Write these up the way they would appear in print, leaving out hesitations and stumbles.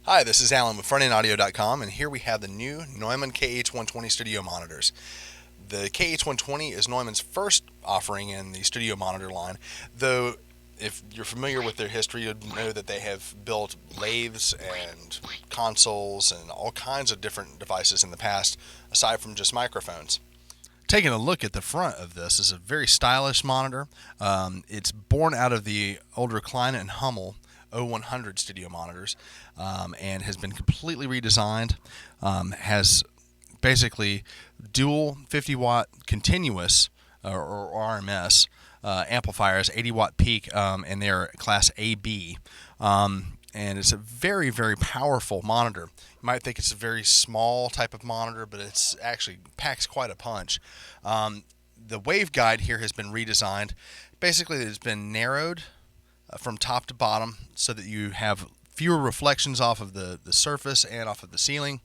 Hi, this is Alan with frontendaudio.com, and here we have the new Neumann KH120 studio monitors. The KH120 is Neumann's first offering in the studio monitor line, though if you're familiar with their history, you'd know that they have built lathes and consoles and all kinds of different devices in the past, aside from just microphones. Taking a look at the front of this is a very stylish monitor. It's born out of the older Klein and Hummel 0100 studio monitors, and has been completely redesigned. Has basically dual 50-watt continuous or RMS amplifiers, 80-watt peak, and they're class AB. And it's a very, very powerful monitor. You might think it's a very small type of monitor, but it's actually packs quite a punch. The waveguide here has been redesigned. Basically, it's been narrowed from top to bottom so that you have fewer reflections off of the surface and off of the ceiling,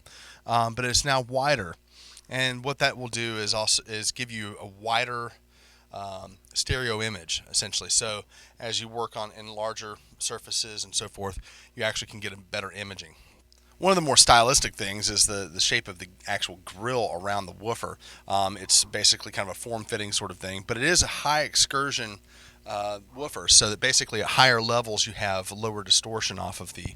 but it's now wider. And what that will do is give you a wider stereo image, essentially. So as you work on in larger surfaces and so forth, you actually can get a better imaging. One of the more stylistic things is the shape of the actual grill around the woofer. It's basically kind of a form-fitting sort of thing, but it is a high excursion woofer, so that basically at higher levels you have lower distortion off of the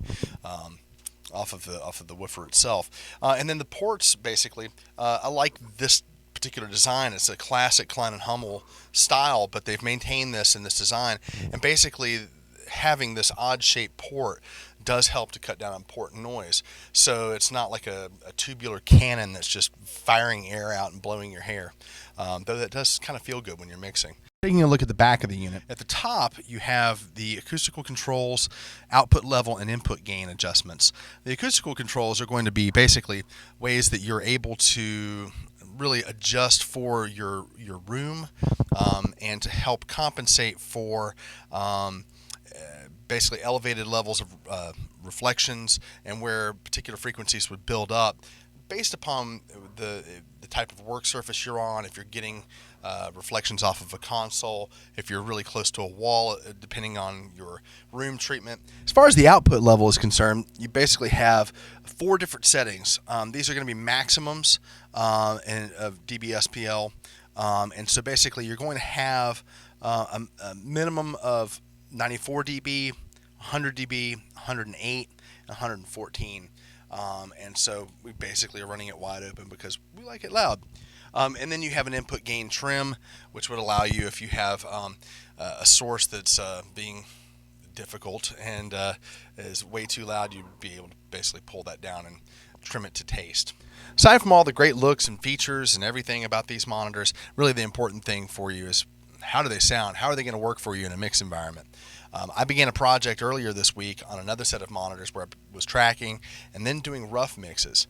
woofer itself. And then the ports, basically, I like this particular design. It's a classic Klein and Hummel style, but they've maintained this in this design, and basically having this odd shaped port does help to cut down on port noise. So it's not like a tubular cannon that's just firing air out and blowing your hair, though that does kind of feel good when you're mixing. Taking a look at the back of the unit, at the top you have the acoustical controls, output level, and input gain adjustments. The acoustical controls are going to be basically ways that you're able to really adjust for your room, and to help compensate for basically elevated levels of reflections and where particular frequencies would build up based upon the type of work surface you're on. If you're getting reflections off of a console, if you're really close to a wall, depending on your room treatment. As far as the output level is concerned, you basically have 4 different settings. These are going to be maximums of dBSPL, and so basically you're going to have a minimum of 94 dB, 100 dB, 108, 114. And so we basically are running it wide open because we like it loud. And then you have an input gain trim, which would allow you, if you have a source that's being difficult and is way too loud, you'd be able to basically pull that down and trim it to taste. Aside from all the great looks and features and everything about these monitors, really the important thing for you is how do they sound? How are they going to work for you in a mix environment? I began a project earlier this week on another set of monitors where I was tracking and then doing rough mixes.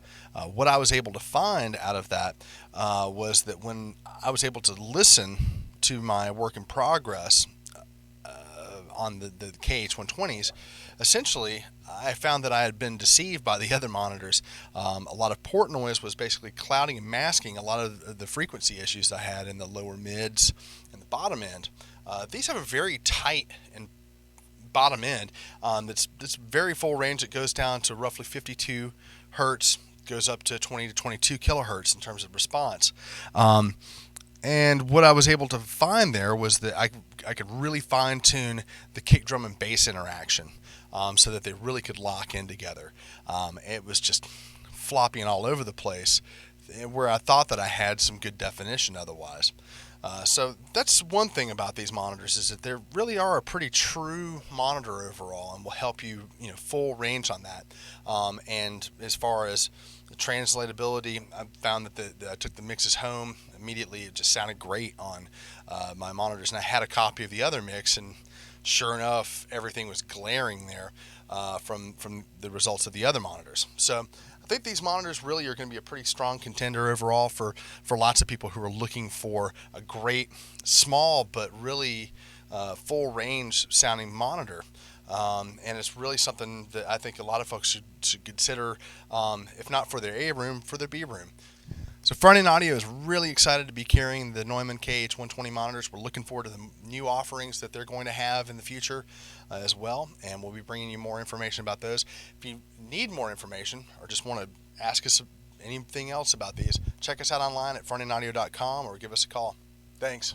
What I was able to find out of that was that when I was able to listen to my work in progress on the KH120s, essentially I found that I had been deceived by the other monitors. A lot of port noise was basically clouding and masking a lot of the frequency issues I had in the lower mids and the bottom end. These have a very tight and bottom end that's very full range. It goes down to roughly 52 hertz, goes up to 20 to 22 kilohertz in terms of response. And what I was able to find there was that I could really fine tune the kick drum and bass interaction, so that they really could lock in together. It was just flopping all over the place, where I thought that I had some good definition otherwise. So that's one thing about these monitors, is that they really are a pretty true monitor overall, and will help you, full range on that. And as far as the translatability, I found that I took the mixes home immediately. It just sounded great on my monitors, and I had a copy of the other mix, and sure enough, everything was glaring there from the results of the other monitors. So I think these monitors really are going to be a pretty strong contender overall for lots of people who are looking for a great, small, but really full range sounding monitor. And it's really something that I think a lot of folks should consider, if not for their A room, for their B room. So Front End Audio is really excited to be carrying the Neumann KH120 monitors. We're looking forward to the new offerings that they're going to have in the future as well, and we'll be bringing you more information about those. If you need more information or just want to ask us anything else about these, check us out online at frontendaudio.com or give us a call. Thanks.